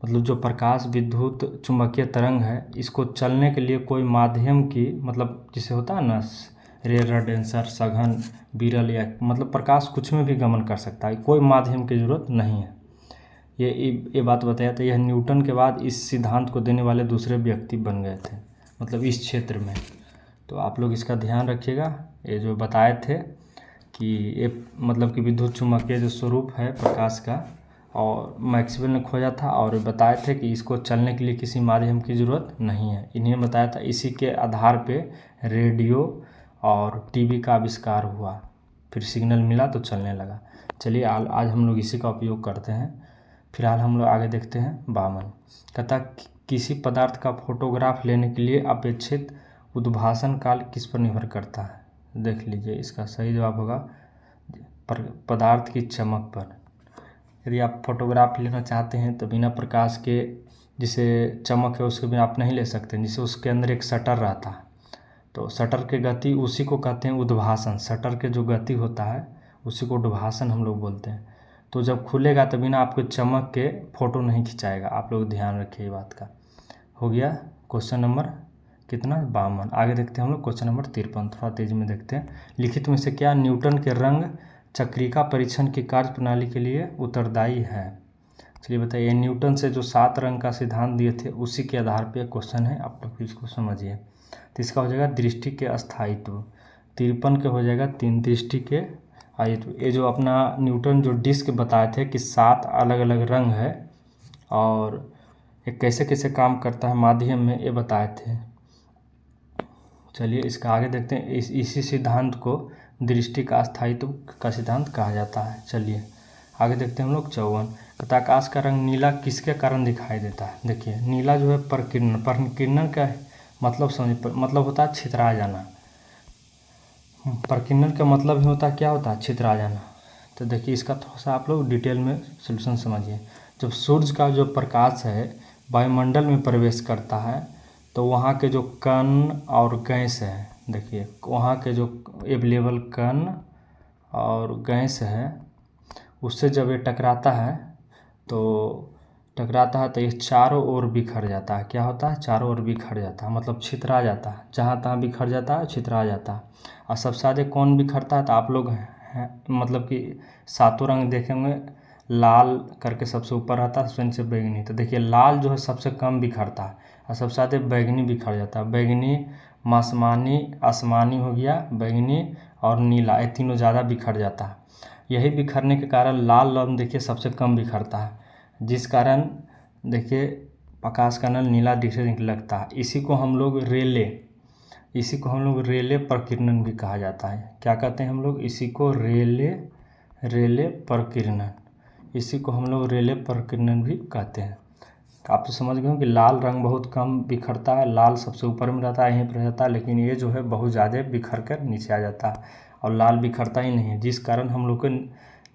मतलब जो प्रकाश विद्युत चुम्बकीय तरंग है, इसको चलने के लिए कोई माध्यम की, मतलब जिसे होता है ना रेयर डेंसर, सघन, विरल, या मतलब प्रकाश कुछ में भी गमन कर सकता है, कोई माध्यम की जरूरत नहीं है। ये बात बताया था। यह न्यूटन के बाद इस सिद्धांत को देने वाले दूसरे व्यक्ति बन गए थे, मतलब इस क्षेत्र में। तो आप लोग इसका ध्यान रखिएगा। ये जो बताए थे कि ये मतलब कि विद्युत चुम्बकीय जो स्वरूप है प्रकाश का, और मैक्सवेल ने खोजा था, और बताए थे कि इसको चलने के लिए किसी माध्यम की ज़रूरत नहीं है, इन्हें बताया था। इसी के आधार पे रेडियो और टीवी का आविष्कार हुआ, फिर सिग्नल मिला तो चलने लगा। चलिए आज हम लोग इसी का उपयोग करते हैं। फिलहाल हम लोग आगे देखते हैं। 52 कहता किसी पदार्थ का फोटोग्राफ लेने के लिए अपेक्षित उद्भासन काल किस पर निर्भर करता है? देख लीजिए, इसका सही जवाब होगा पदार्थ की चमक पर। यदि आप फोटोग्राफ लेना चाहते हैं तो बिना प्रकाश के, जिसे चमक है उसके बिना आप नहीं ले सकते। जिसे उसके अंदर एक शटर रहता है, तो शटर के गति उसी को कहते हैं उद्भासन। शटर के जो गति होता है उसी को उद्भासन हम लोग बोलते हैं। तो जब खुलेगा तो बिना आपको चमक के फ़ोटो नहीं खिंचाएगा, आप लोग ध्यान रखिए बात का। हो गया क्वेश्चन नंबर कितना? 52। आगे देखते हैं हम लोग क्वेश्चन नंबर 53। थोड़ा तेज़ी में देखते हैं। लिखित में से क्या न्यूटन के रंग चक्रिका परीक्षण की कार्य प्रणाली के लिए उत्तरदायी है? चलिए बताइए, न्यूटन से जो 7 रंग का सिद्धांत दिए थे उसी के आधार पे क्वेश्चन है, आप लोग इसको समझिए। तो इसका हो जाएगा दृष्टि के अस्थायित्व, 53 के हो जाएगा 3 दृष्टि के स्थायित्व। ये जो अपना न्यूटन जो डिस्क बताए थे कि 7 अलग अलग रंग है और ये कैसे कैसे काम करता है माध्यम में, ये बताए थे। चलिए इसका आगे देखते हैं। इसी सिद्धांत को दृष्टि का अस्थायित्व का सिद्धांत कहा जाता है। चलिए आगे देखते हैं हम लोग 54। आकाश का रंग नीला किसके कारण दिखाई देता है। देखिए नीला जो है प्रकीर्णन, प्रकीर्णन का मतलब समझिए, मतलब होता है छितरा जाना। प्रकीर्णन का मतलब ही होता है, क्या होता है, छितरा जाना। तो देखिए इसका थोड़ा सा आप लोग डिटेल में सॉल्यूशन समझिए। जब सूर्य का जो प्रकाश है वायुमंडल में प्रवेश करता है तो वहाँ के जो कण और गैस है, देखिए वहाँ के जो अवेलेबल कण और गैस है उससे जब ये टकराता है तो ये चारों ओर बिखर जाता है। क्या होता है, चारों ओर बिखर जाता है, मतलब छितरा जाता है, जहाँ तहाँ बिखर जाता है, छितरा जाता है। और सबसे ज़्यादा कौन बिखरता है, तो आप लोग हैं मतलब कि 7 रंग देखेंगे, लाल करके सबसे ऊपर रहता है, सबसे नीचे बैगनी। तो देखिए लाल जो है सबसे कम बिखरता है और सबसे ज़्यादा बैगनी बिखर जाता है। बैगनी, आसमानी हो गया, बैगनी और नीला, ये तीनों ज़्यादा बिखर जाता है। यही बिखरने के कारण लाल रंग देखिए सबसे कम बिखरता है, जिस कारण देखिए आकाश का नल नीला दिखने लगता है। इसी को हम लोग रेले प्रकीर्णन भी कहा जाता है। क्या कहते हैं हम लोग, इसी को रेले प्रकीर्णन, इसी को हम लोग रेले प्रकीर्णन भी कहते हैं। आप तो समझ गए हो कि लाल रंग बहुत कम बिखरता है, लाल सबसे ऊपर में रहता है, यहीं पर रहता है, लेकिन ये जो है बहुत ज़्यादा बिखर कर नीचे आ जाता है और लाल बिखरता ही नहीं है, जिस कारण हम लोग को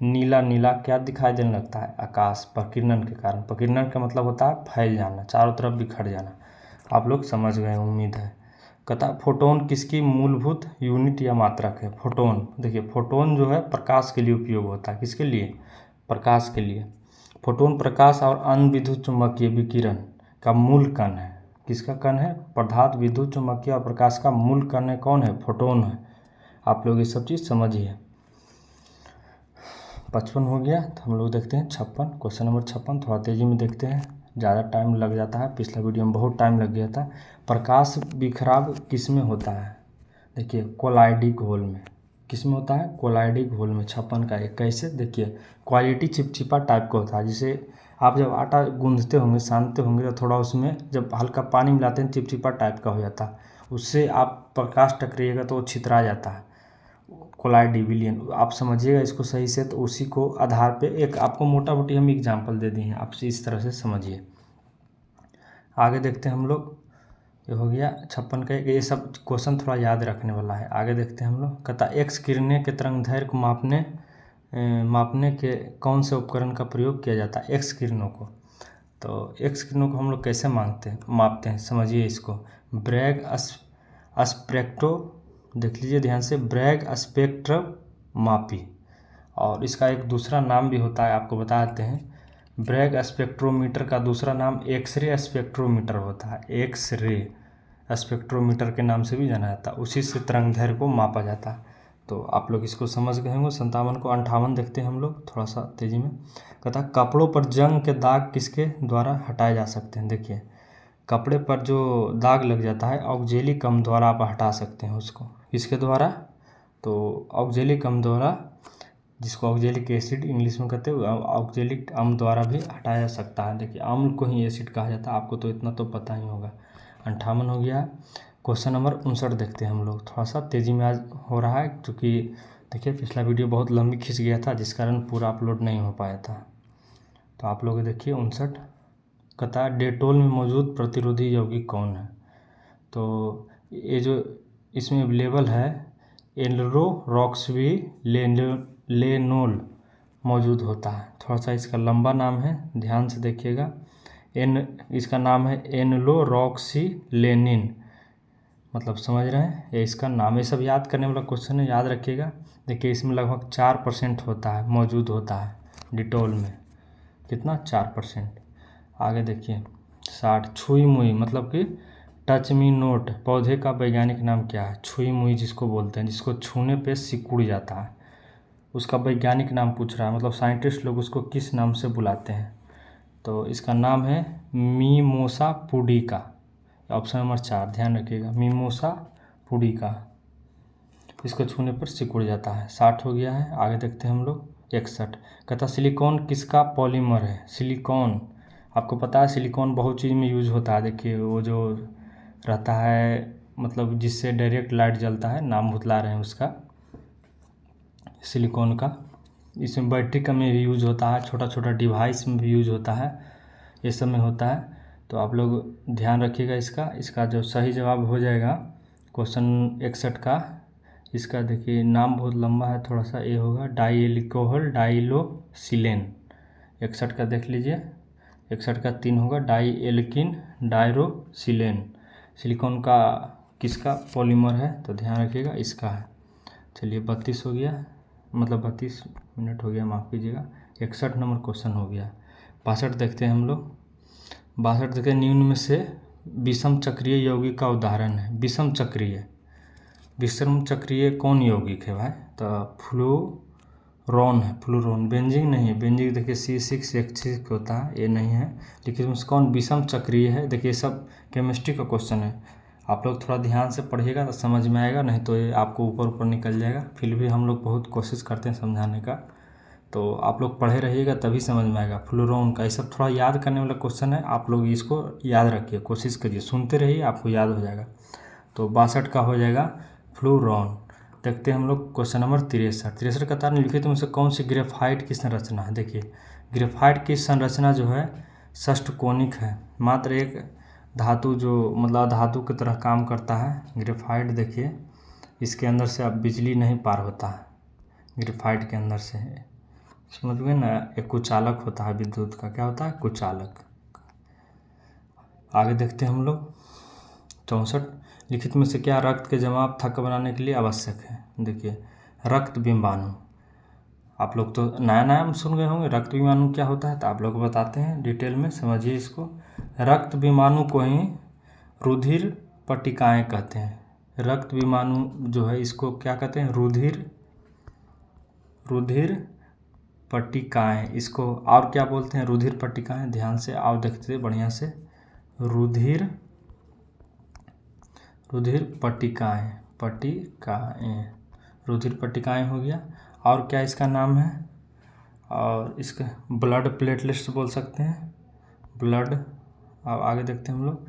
नीला क्या दिखाई देने लगता है, आकाश, प्रकीर्णन के कारण। प्रकीर्णन का मतलब होता है फैल जाना, चारों तरफ बिखर जाना। आप लोग समझ गए, उम्मीद है। कहता फोटोन किसकी मूलभूत यूनिट या मात्रक है। फोटोन, देखिए फोटोन जो है प्रकाश के लिए उपयोग होता है, किसके लिए, प्रकाश के लिए। फोटोन प्रकाश और अन्य विद्युत चुम्बकीय विकिरण का मूल कण है। किसका कण है, पदार्थ, विद्युत चुम्बकीय और प्रकाश का मूल कण है, कौन है, फोटोन है। आप लोग ये सब चीज़ समझिए। 55 हो गया। तो हम लोग देखते हैं 56, क्वेश्चन नंबर 56। थोड़ा तेज़ी में देखते हैं, ज़्यादा टाइम लग जाता है, पिछला वीडियो में बहुत टाइम लग गया था। प्रकाश बिखराव किस में होता है, देखिए कोलाइडिक घोल में। किस में होता है, कोलाइडिक घोल में। 56 का एक कैसे, देखिए क्वालिटी चिपचिपा टाइप का होता है, जिसे आप जब आटा गूंदते होंगे, सानते होंगे तो थोड़ा उसमें जब हल्का पानी मिलाते हैं चिपचिपा टाइप का हो जाता है, उससे आप प्रकाश टकराइएगा तो वो छितरा जाता है, कोलाइडिविलियन। आप समझिएगा इसको सही से, तो उसी को आधार पे एक आपको मोटा मोटी हम एग्जांपल दे दिए हैं, आपसे इस तरह से समझिए। आगे देखते हैं हम लोग, ये हो गया 56 का। ये सब क्वेश्चन थोड़ा याद रखने वाला है। आगे देखते हैं हम लोग। कहता एक्स किरणें के तरंगदैर्घ्य को मापने के कौन से उपकरण का प्रयोग किया जाता है, एक्स किरणों को। तो एक्स किरणों को हम लोग कैसे मापते हैं, समझिए इसको। ब्रैग स्पेक्ट्रो, देख लीजिए ध्यान से, ब्रैग स्पेक्ट्रोमापी। और इसका एक दूसरा नाम भी होता है, आपको बता देते हैं। ब्रैग स्पेक्ट्रोमीटर का दूसरा नाम एक्सरे स्पेक्ट्रोमीटर होता है, एक्सरे स्पेक्ट्रोमीटर के नाम से भी जाना जाता है। उसी से तरंगदैर्घ्य को मापा जाता है। तो आप लोग इसको समझ गए होंगे। 57 को 58 देखते हैं हम लोग थोड़ा सा तेज़ी में। कहता कपड़ों पर जंग के दाग किसके द्वारा हटाए जा सकते हैं। देखिए कपड़े पर जो दाग लग जाता है ऑक्जेलिक अम्ल द्वारा आप हटा सकते हैं उसको। किसके द्वारा, तो ऑक्जेलिक अम्ल द्वारा, जिसको ऑक्जेलिक एसिड इंग्लिश में कहते हैं, ऑक्जेलिक अम्ल द्वारा भी हटाया जा सकता है। देखिए अम्ल को ही एसिड कहा जाता है, आपको तो इतना तो पता ही होगा। 58 हो गया। क्वेश्चन नंबर 59 देखते हैं हम लोग। थोड़ा सा तेज़ी में आज हो रहा है, क्योंकि देखिए पिछला वीडियो बहुत लंबी खिंच गया था, जिस कारण पूरा अपलोड नहीं हो पाया था। तो आप लोग देखिए 59 कहता डेटोल में मौजूद प्रतिरोधी यौगिक कौन है। तो ये जो इसमें अवेलेबल है एल्डोरोक्सिलेनोल मौजूद होता है। थोड़ा सा इसका लंबा नाम है, ध्यान से देखिएगा। इसका नाम है एनलोरॉक्सिलेनिन, मतलब समझ रहे हैं, ये इसका नाम। ये सब याद करने वाला क्वेश्चन है, याद रखिएगा। देखिए इसमें लगभग 4% होता है, मौजूद होता है डिटोल में। कितना, 4%। आगे देखिए 60 छुई मुई, मतलब कि टच मी नोट पौधे का वैज्ञानिक नाम क्या है। छुई मुई जिसको बोलते हैं, जिसको छूने पे सिकुड़ जाता है, उसका वैज्ञानिक नाम पूछ रहा है, मतलब साइंटिस्ट लोग उसको किस नाम से बुलाते हैं। तो इसका नाम है मीमोसा पुडिका। ऑप्शन नंबर 4 ध्यान रखिएगा, मीमोसा पुडिका। इसको छूने पर सिकुड़ जाता है। 60 हो गया है। आगे देखते हैं हम लोग 61। कहता सिलिकॉन किसका पॉलीमर है? सिलिकॉन, आपको पता है सिलिकॉन बहुत चीज़ में यूज होता है। देखिए वो जो रहता है मतलब जिससे डायरेक्ट लाइट जलता है, नाम भुतला रहे हैं उसका, सिलिकॉन का। इसमें बैटरी का में भी यूज होता है, छोटा छोटा डिवाइस में भी यूज होता है, ये सब में होता है। तो आप लोग ध्यान रखिएगा इसका जो सही जवाब हो जाएगा क्वेश्चन 61 का, इसका देखिए नाम बहुत लंबा है थोड़ा सा, ये होगा डाई एल्कोहल डाइलोसिलेन। 61 का देख लीजिए, 61 का 3 होगा डाई एल्किन डायरोसिलेन। सिलिकॉन का किसका पॉलीमर है? तो ध्यान रखिएगा इसका है। चलिए 32 हो गया, मतलब 32 मिनट हो गया, माफ़ कीजिएगा। 61 नंबर क्वेश्चन हो गया। 62 देखते हैं हम लोग। 62 देखते हैं, निम्न में से विषम चक्रीय यौगिक का उदाहरण है। विषम चक्रीय कौन यौगिक है भाई? तो फ्लोरोन है, फ्लोरोन। बेंजीन नहीं है, बेंजीन देखिए C6H6 होता है, ये नहीं है। लेकिन उसका कौन विषम चक्रीय है? देखिए सब केमिस्ट्री का क्वेश्चन है, आप लोग थोड़ा ध्यान से पढ़िएगा तो समझ में आएगा, नहीं तो ये आपको ऊपर ऊपर निकल जाएगा। फिर भी हम लोग बहुत कोशिश करते हैं समझाने का, तो आप लोग पढ़े रहिएगा तभी समझ में आएगा। फ्लोरोन का ये सब थोड़ा याद करने वाला क्वेश्चन है, आप लोग इसको याद रखिए, कोशिश करिए, सुनते रहिए, आपको याद हो जाएगा। तो 62 का हो जाएगा फ्लोरोन। देखते हैं हम लोग क्वेश्चन नंबर 63 का तार निम्नलिखित में से कौन सी ग्रेफाइट की संरचना है? देखिए ग्रेफाइट की संरचना जो है षष्ठकोणिक है, मात्र एक धातु जो मतलब धातु की तरह काम करता है ग्रेफाइट। देखिए इसके अंदर से अब बिजली नहीं पार होता है, ग्रेफाइट के अंदर से, समझ गए ना। एक कुचालक होता है विद्युत का, क्या होता है? कुचालक। आगे देखते हैं हम लोग 64। लिखित में से क्या रक्त के जमाव थक्क बनाने के लिए आवश्यक है? देखिए रक्त बिंबाणु, आप लोग तो नया नया सुन गए होंगे, रक्त बिंबाणु क्या होता है, तो आप लोग बताते हैं डिटेल में, समझिए इसको। रक्त बिंबाणु को ही रुधिर पट्टिकाएँ कहते हैं। रक्त बिंबाणु जो है इसको क्या कहते हैं? रुधिर पट्टिकाएँ, इसको और क्या बोलते हैं? रुधिर पट्टिकाएँ। ध्यान से आओ देखते बढ़िया से, रुधिर पट्टिकाएँ, रुधिर पट्टिकाएँ हो गया। और क्या इसका नाम है? और इसका ब्लड प्लेटलेट्स बोल सकते हैं, ब्लड। अब आगे देखते हैं हम लोग,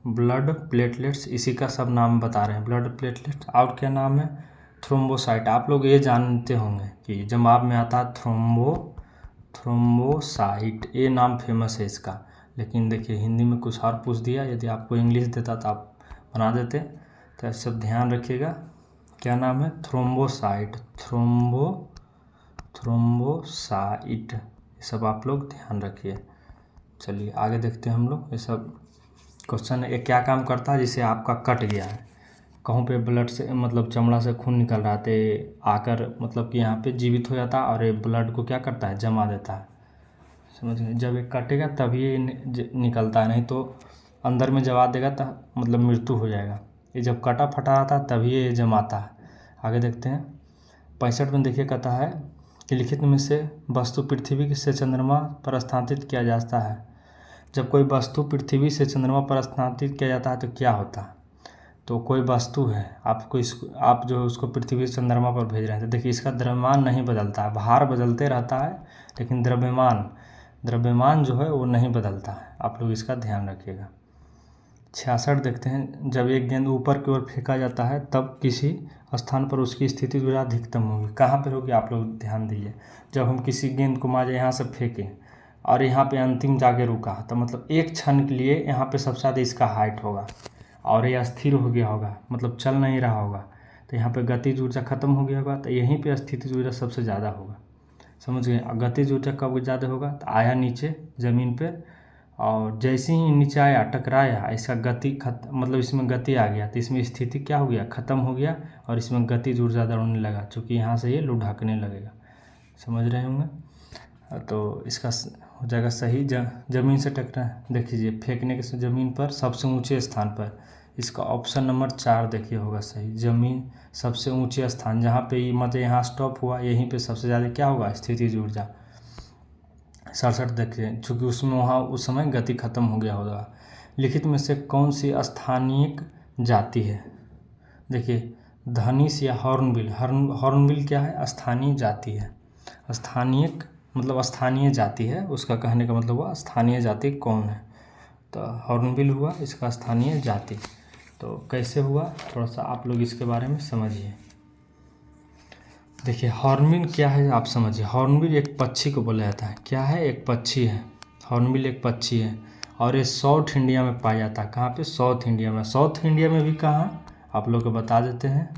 ब्लड प्लेटलेट्स, इसी का सब नाम बता रहे हैं, ब्लड प्लेटलेट्स। और क्या नाम है? थ्रोम्बोसाइट। आप लोग ये जानते होंगे कि जवाब में आता है थ्रोम्बोसाइट, ये नाम फेमस है इसका। लेकिन देखिए हिंदी में कुछ और पूछ दिया, यदि आपको इंग्लिश देता तो आप बना देते। तो सब ध्यान रखिएगा, क्या नाम है? थ्रोम्बोसाइट, थ्रोम्बोसाइट, ये सब आप लोग ध्यान रखिए। चलिए आगे देखते हैं हम लोग। ये सब क्वेश्चन ये क्या काम करता है? जैसे आपका कट गया है, कहूँ पे ब्लड से मतलब चमड़ा से खून निकल रहा था, आकर मतलब कि यहाँ पे जीवित हो जाता है और ये ब्लड को क्या करता है? जमा देता है, समझ गए। जब ये कटेगा तभी ये निकलता है, नहीं तो अंदर में जमा देगा तो मतलब मृत्यु हो जाएगा। ये जब कटा फटा आता है तभी ये जमाता है। आगे देखते हैं 65 में। देखिए कहता है कि लिखित में से वस्तु पृथ्वी से चंद्रमा पर स्थानांतरित किया जाता है। जब कोई वस्तु पृथ्वी से चंद्रमा पर स्थानांतरित किया जाता है तो क्या होता है? तो कोई वस्तु है, आप जो उसको पृथ्वी से चंद्रमा पर भेज रहे हैं, तो देखिए इसका द्रव्यमान नहीं बदलता है, भार बदलते रहता है लेकिन द्रव्यमान जो है वो नहीं बदलता है, आप लोग इसका ध्यान रखिएगा। 66 देखते हैं, जब एक गेंद ऊपर की ओर फेंका जाता है तब किसी स्थान पर उसकी स्थिति ऊर्जा अधिकतम होगी। कहाँ पर होगी? आप लोग ध्यान दीजिए। जब हम किसी गेंद को मान लीजिए यहाँ से फेंकें और यहाँ पे अंतिम जाके रुका, तो मतलब एक क्षण के लिए यहाँ पे सबसे ज़्यादा इसका हाइट होगा और ये अस्थिर हो गया होगा, मतलब चल नहीं रहा होगा, तो यहाँ पे गतिज ऊर्जा खत्म हो गया होगा, तो यहीं पे स्थितिज ऊर्जा सबसे ज़्यादा होगा, समझ गए। गतिज ऊर्जा कब ज़्यादा होगा? तो आया नीचे ज़मीन पे और जैसे ही नीचे आया टकराया, इसका गति मतलब इसमें गति आ गया, तो इसमें स्थिति क्या हो गया? ख़त्म हो गया और इसमें गतिज ऊर्जा दौड़ने लगा, चूँकि यहाँ से ये लुढ़कने लगेगा, समझ रहे होंगे। तो इसका हो जाएगा सही ज़मीन से टकरा, देखिए फेंकने के ज़मीन पर सबसे ऊंचे स्थान पर, इसका ऑप्शन नंबर 4 देखिए होगा सही। ज़मीन सबसे ऊंचे स्थान, जहाँ पे मतलब यहाँ स्टॉप हुआ, यहीं पे सबसे ज़्यादा क्या होगा? स्थितिज ऊर्जा। 67 देखिए, चूँकि उसमें वहाँ उस समय गति खत्म हो गया होगा। लिखित में से कौन सी स्थानिक जाति है? देखिए, धनेश या हॉर्नबिल। हॉर्नबिल क्या है? स्थानीय जाति है। स्थानिक मतलब स्थानीय जाति है, उसका कहने का मतलब हुआ स्थानीय जाति कौन है? तो हॉर्नबिल हुआ इसका स्थानीय जाति। तो कैसे हुआ, थोड़ा सा आप लोग इसके बारे में समझिए। देखिए, हॉर्नबिल क्या है आप समझिए। हॉर्नबिल एक पक्षी को बोला जाता है। क्या है? एक पक्षी है। हॉर्नबिल एक पक्षी है और ये साउथ इंडिया में पाया जाता है। कहाँ पे? साउथ इंडिया में। साउथ इंडिया में भी कहाँ, आप लोग को बता देते हैं,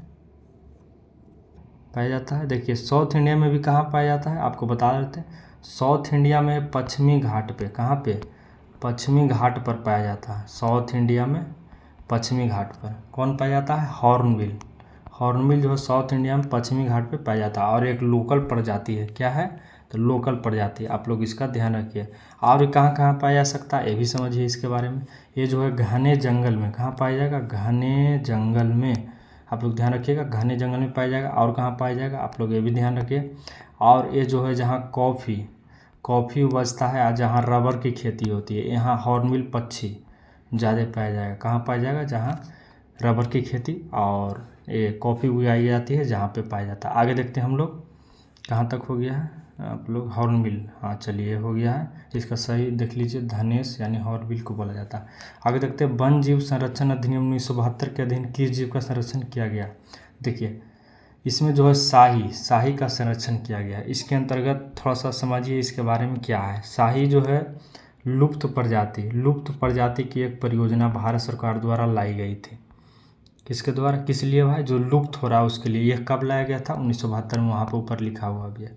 पाया जाता है। देखिए, साउथ इंडिया में भी कहाँ पाया जाता है, आपको बता देते हैं। साउथ इंडिया में पश्चिमी घाट पे। कहाँ पे? पश्चिमी घाट पर पाया जाता है। साउथ इंडिया में पश्चिमी घाट पर कौन पाया जाता है? हॉर्नबिल। हॉर्नबिल जो है साउथ इंडिया में पश्चिमी घाट पे पाया जाता है और एक लोकल प्रजाति है। क्या है? तो लोकल प्रजाति, आप लोग इसका ध्यान रखिए। और कहाँ कहाँ पाया जा सकता है ये भी समझिए इसके बारे में। ये जो है घने जंगल में। कहाँ पाया जाएगा? घने जंगल में। आप लोग ध्यान रखिएगा, घने जंगल में पाया जाएगा। और कहाँ पाया जाएगा, आप लोग ये भी ध्यान रखिए। और ये जो है जहाँ कॉफ़ी उपजता है और जहाँ रबर की खेती होती है, यहाँ हॉर्नबिल पक्षी ज़्यादा पाया जाएगा। कहाँ पाया जाएगा? जहाँ रबर की खेती और ये कॉफ़ी उगाई जाती है, जहाँ पे पाया जाता है। आगे देखते हैं हम लोग, कहाँ तक हो गया है आप लोग? हॉर्नबिल। हाँ चलिए, हो गया है। इसका सही देख लीजिए, धनेश यानी हॉर्नबिल को बोला जाता है। आगे देखते हैं, वन जीव संरक्षण अधिनियम 1972 के अधीन किस जीव का संरक्षण किया गया? देखिए, इसमें जो है शाही का संरक्षण किया गया है। इसके अंतर्गत थोड़ा सा समझिए इसके बारे में क्या है। शाही जो है लुप्त प्रजाति की एक परियोजना भारत सरकार द्वारा लाई गई थी। किसके द्वारा? किस लिए भाई? जो लुप्त हो रहा है उसके लिए। यह कब लाया गया था? 1972 में, वहाँ पर ऊपर लिखा हुआ भी है।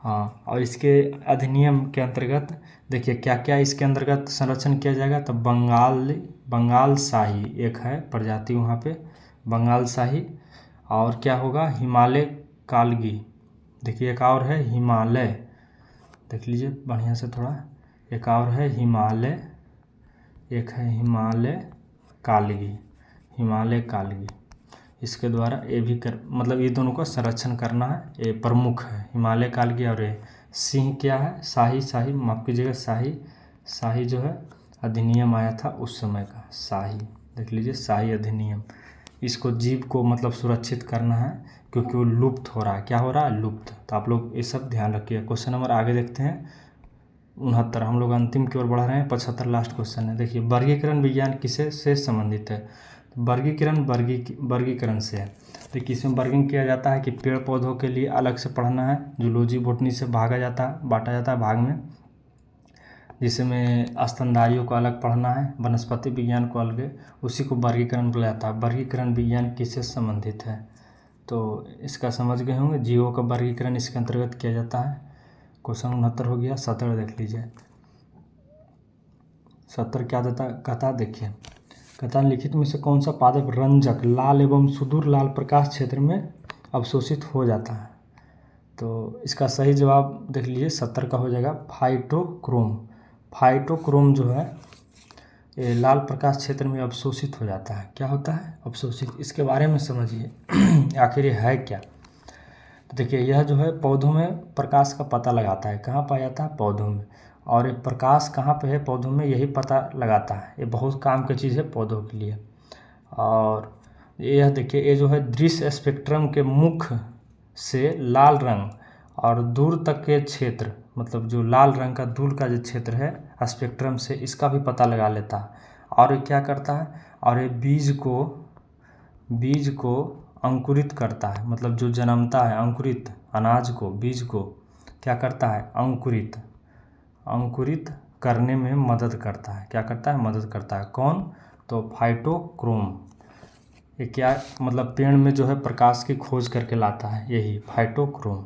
हाँ, और इसके अधिनियम के अंतर्गत देखिए क्या क्या इसके अंतर्गत संरक्षण किया जाएगा। तो बंगाल शाही एक है प्रजाति वहाँ पे, बंगाल शाही। और क्या होगा? हिमालय कालगी। देखिए, एक और है हिमालय, देख लीजिए बढ़िया से थोड़ा। एक और है हिमालय, एक है हिमालय कालगी। इसके द्वारा ये भी मतलब ये दोनों का संरक्षण करना है, ये प्रमुख है। हिमालय कालगी और ये सिंह क्या है? शाही माफ़ कीजिएगा, शाही जो है अधिनियम आया था उस समय का, शाही देख लीजिए, शाही अधिनियम। इसको जीव को मतलब सुरक्षित करना है क्योंकि वो लुप्त हो रहा है। क्या हो रहा है? लुप्त। तो आप लोग ये सब ध्यान रखिए। क्वेश्चन नंबर आगे देखते हैं 69। हम लोग अंतिम की ओर बढ़ रहे हैं। 75 लास्ट क्वेश्चन है। देखिए, वर्गीकरण विज्ञान किसे से संबंधित है? वर्गीकरण से है। देखिए, इसमें वर्गीकरण किया जाता है कि पेड़ पौधों के लिए अलग से पढ़ना है। जूलॉजी बॉटनी से बांटा जाता है भाग में, जिसमें स्तनधारियों को अलग पढ़ना है, वनस्पति विज्ञान को अलग, उसी को वर्गीकरण बोला जाता है। वर्गीकरण विज्ञान किससे संबंधित है? तो इसका समझ गए होंगे, जीवों का वर्गीकरण इसके अंतर्गत किया जाता है। क्वेश्चन 69 हो गया। 70 देख लीजिए। 70 क्या कहता देखिए, कहता लिखित में से कौन सा पादप रंजक लाल एवं सुदूर लाल प्रकाश क्षेत्र में अवशोषित हो जाता है? तो इसका सही जवाब देख लीजिए, 70 का हो जाएगा फाइटोक्रोम जो है ये लाल प्रकाश क्षेत्र में अवशोषित हो जाता है। क्या होता है? अवशोषित। इसके बारे में समझिए आखिर ये है क्या। तो देखिए, यह जो है पौधों में प्रकाश का पता लगाता है। कहाँ पाया जाता है? पौधों में। और ये प्रकाश कहाँ पे है? पौधों में, यही पता लगाता है। ये बहुत काम की चीज़ है पौधों के लिए। और यह देखिए, ये जो है दृश्य स्पेक्ट्रम के मुख से लाल रंग और दूर तक के क्षेत्र, मतलब जो लाल रंग का दूर का जो क्षेत्र है स्पेक्ट्रम से, इसका भी पता लगा लेता है। और ये क्या करता है? और ये बीज को अंकुरित करता है, मतलब जो जन्मता है अंकुरित अनाज को, बीज को क्या करता है? अंकुरित करने में मदद करता है। क्या करता है? मदद करता है। कौन? तो फाइटोक्रोम। ये क्या मतलब पेड़ में जो है प्रकाश की खोज करके लाता है, यही फाइटोक्रोम।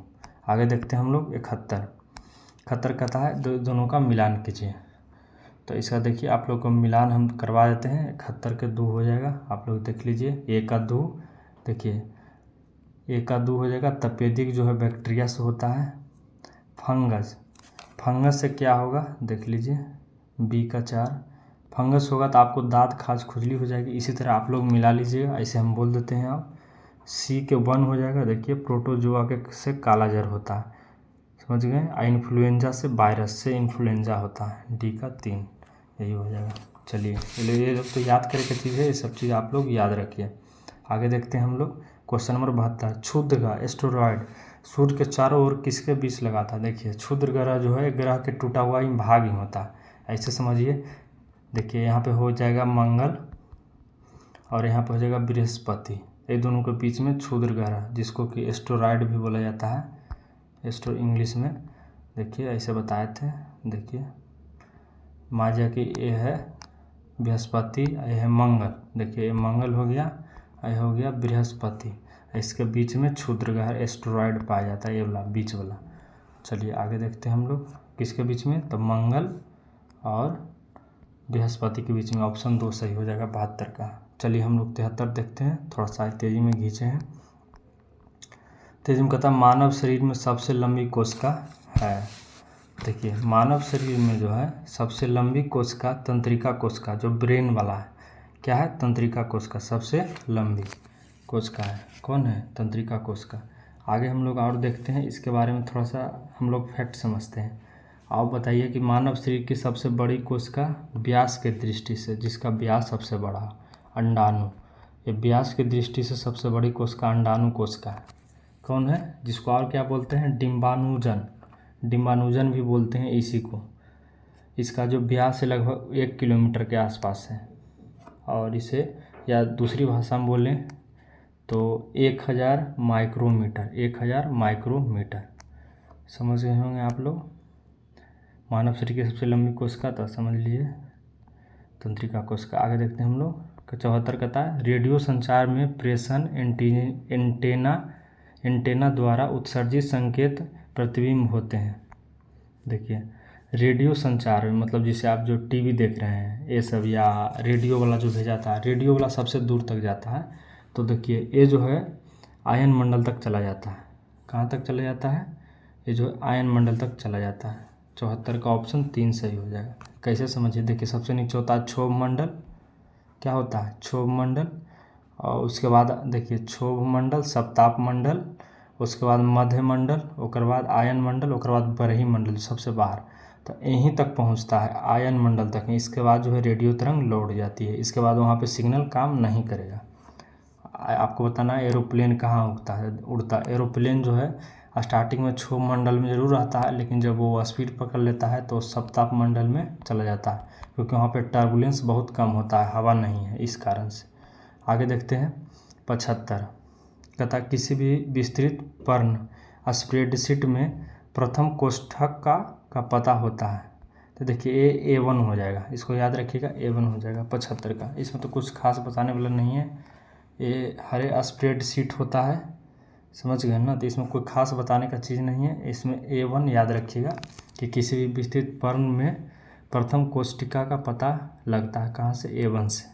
आगे देखते हैं हम लोग 71 कहता है दोनों का मिलान कीजिए। तो इसका देखिए, आप लोग को मिलान हम करवा देते हैं। 71 के 2 हो जाएगा, आप लोग देख लीजिए। 1 का 2, देखिए 1 का 2 हो जाएगा। तपेदिक जो है बैक्टीरिया से होता है। फंगस से क्या होगा देख लीजिए। बी का 4 फंगस होगा तो आपको दांत खाज खुजली हो जाएगी। इसी तरह आप लोग मिला लीजिएगा, ऐसे हम बोल देते हैं। आप सी के 1 हो जाएगा। देखिए, प्रोटोजोआ के से काला जर होता है। समझ गए। इन्फ्लुएंजा से वायरस से इन्फ्लुएंजा होता है, डी का 3, यही हो जाएगा। चलिए ये लोग तो याद करे की चीज़ है, ये सब चीज़ आप लोग याद रखिए। आगे देखते हैं हम लोग क्वेश्चन नंबर 72। क्षुद्र ग्रह एस्टेरॉयड सूर्य के चारों ओर किसके बीच लगा था। देखिए क्षुद्र ग्रह जो है ग्रह के टूटा हुआ ही भाग ही होता है, ऐसे समझिए। देखिए यहाँ पे हो जाएगा मंगल और यहाँ पे हो जाएगा बृहस्पति, ये दोनों के बीच में क्षुद्र ग्रह जिसको कि एस्टेरॉयड भी बोला जाता है, एस्ट्रो इंग्लिश में। देखिए ऐसे बताए थे। देखिए माजा की ये है बृहस्पति, ये है मंगल। देखिए ये मंगल हो गया, ये हो गया बृहस्पति, इसके बीच में क्षुद्र ग्रह एस्टेरॉयड पाया जाता है, ये वाला बीच वाला। चलिए आगे देखते हैं हम लोग किसके बीच में, तो मंगल और बृहस्पति के बीच में। ऑप्शन 2 सही हो जाएगा 72 का। चलिए हम लोग 73 देखते हैं, थोड़ा सा तेजी में खींचे हैं। तेजी में कहता मानव शरीर में सबसे लंबी कोशिका है। देखिए मानव शरीर में जो है सबसे लंबी कोशिका तंत्रिका कोशिका, जो ब्रेन वाला है, क्या है, तंत्रिका कोशिका सबसे लंबी कोशिका है। कौन है, तंत्रिका कोशिका। आगे हम लोग और देखते हैं, इसके बारे में थोड़ा सा हम लोग फैक्ट समझते हैं। आप बताइए कि मानव शरीर की सबसे बड़ी कोशिका व्यास के दृष्टि से, जिसका व्यास सबसे बड़ा, अंडाणु। ये व्यास की दृष्टि से सबसे बड़ी कोशिका अंडाणु कोशिका है। कौन है, जिसको और क्या बोलते हैं, डिम्बाणुजन, डिम्बाणुजन भी बोलते हैं इसी को। इसका जो व्यास है लगभग 1 किलोमीटर के आसपास है, और इसे या दूसरी भाषा में बोलें तो 1000 माइक्रोमीटर, 1000 माइक्रोमीटर। समझ गए होंगे आप लोग। मानव शरीर की सबसे लंबी कोशिका तो समझ लीजिए तंत्रिका कोशिका। आगे देखते हैं हम लोग 74 कहता है रेडियो संचार में प्रेषण एंटेना द्वारा उत्सर्जित संकेत प्रतिबिंब होते हैं। देखिए रेडियो संचार में मतलब जिसे आप जो टीवी देख रहे हैं ये सब, या रेडियो वाला जो भेजा था, रेडियो वाला सबसे दूर तक जाता है। तो देखिए ये जो है आयन मंडल तक चला जाता है। कहाँ तक चला जाता है, ये जो आयन मंडल तक चला जाता है। 74 का ऑप्शन 3 सही हो जाएगा। कैसे समझिए, देखिए सबसे नीचे होता है क्षोभ मंडल, क्या होता है, क्षोभ मंडल। और उसके बाद देखिए क्षोभ मंडल, सप्ताप मंडल, उसके बाद मध्य मंडल, उसके बाद आयन मंडल, उसके बाद बरही मंडल सबसे बाहर। तो यहीं तक पहुंचता है आयन मंडल तक। इसके बाद जो है रेडियो तरंग लौट जाती है, इसके बाद वहाँ पे सिग्नल काम नहीं करेगा। आपको बताना है एरोप्लेन कहाँ उड़ता है। एरोप्लेन जो है स्टार्टिंग में क्षोभ मंडल में ज़रूर रहता है, लेकिन जब वो स्पीड पकड़ लेता है तो सप्ताप मंडल में चला जाता है, क्योंकि वहाँ पे टर्बुलेंस बहुत कम होता है, हवा नहीं है, इस कारण से। आगे देखते हैं 75 कहता किसी भी विस्तृत पर्ण स्प्रेडशीट में प्रथम कोष्ठक का पता होता है। तो देखिए A1 हो जाएगा, इसको याद रखिएगा, A1 हो जाएगा 75 का। इसमें तो कुछ खास बताने वाला नहीं है, ये हरे स्प्रेडशीट होता है, समझ गए ना। तो इसमें कोई खास बताने का चीज़ नहीं है। इसमें A1 याद रखिएगा कि किसी भी विस्तृत पर्ण में प्रथम कोष्ठिका का पता लगता है, कहाँ से, A1 से।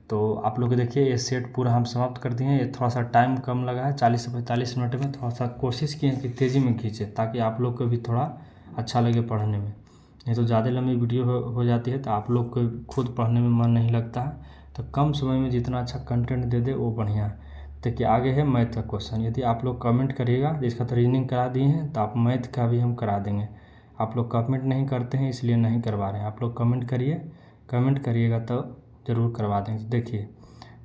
तो आप लोग देखिए ये सेट पूरा हम समाप्त कर दिए हैं। ये थोड़ा सा टाइम कम लगा है, 40 से 45 मिनट में। थोड़ा सा कोशिश किए कि तेज़ी में खींचे, ताकि आप लोग को भी थोड़ा अच्छा लगे पढ़ने में। नहीं तो ज़्यादा लंबी वीडियो हो जाती है तो आप लोग को खुद पढ़ने में मन नहीं लगता है। तो कम समय में जितना अच्छा कंटेंट दे दे वो बढ़िया है। देखिए आगे है मैथ का क्वेश्चन। यदि आप लोग कमेंट करिएगा, जिसका तो रीजनिंग करा दिए हैं, तो आप मैथ का भी हम करा देंगे। आप लोग कमेंट नहीं करते हैं इसलिए नहीं करवा रहे हैं। आप लोग कमेंट करिए, कमेंट करिएगा तो ज़रूर करवा देंगे। देखिए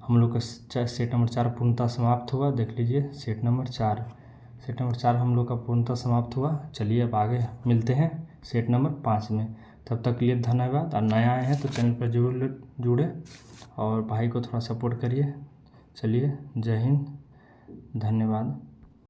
हम लोग का सेट नंबर 4 पूर्णतः समाप्त हुआ। देख लीजिए सेट नंबर 4 हम लोग का पूर्णतः समाप्त हुआ। चलिए अब आगे मिलते हैं सेट नंबर 5 में। तब तक के लिए धन्यवाद। और नया आए हैं तो चैनल पर जरूर जुड़े और भाई को थोड़ा सपोर्ट करिए। चलिए जय हिंद, धन्यवाद।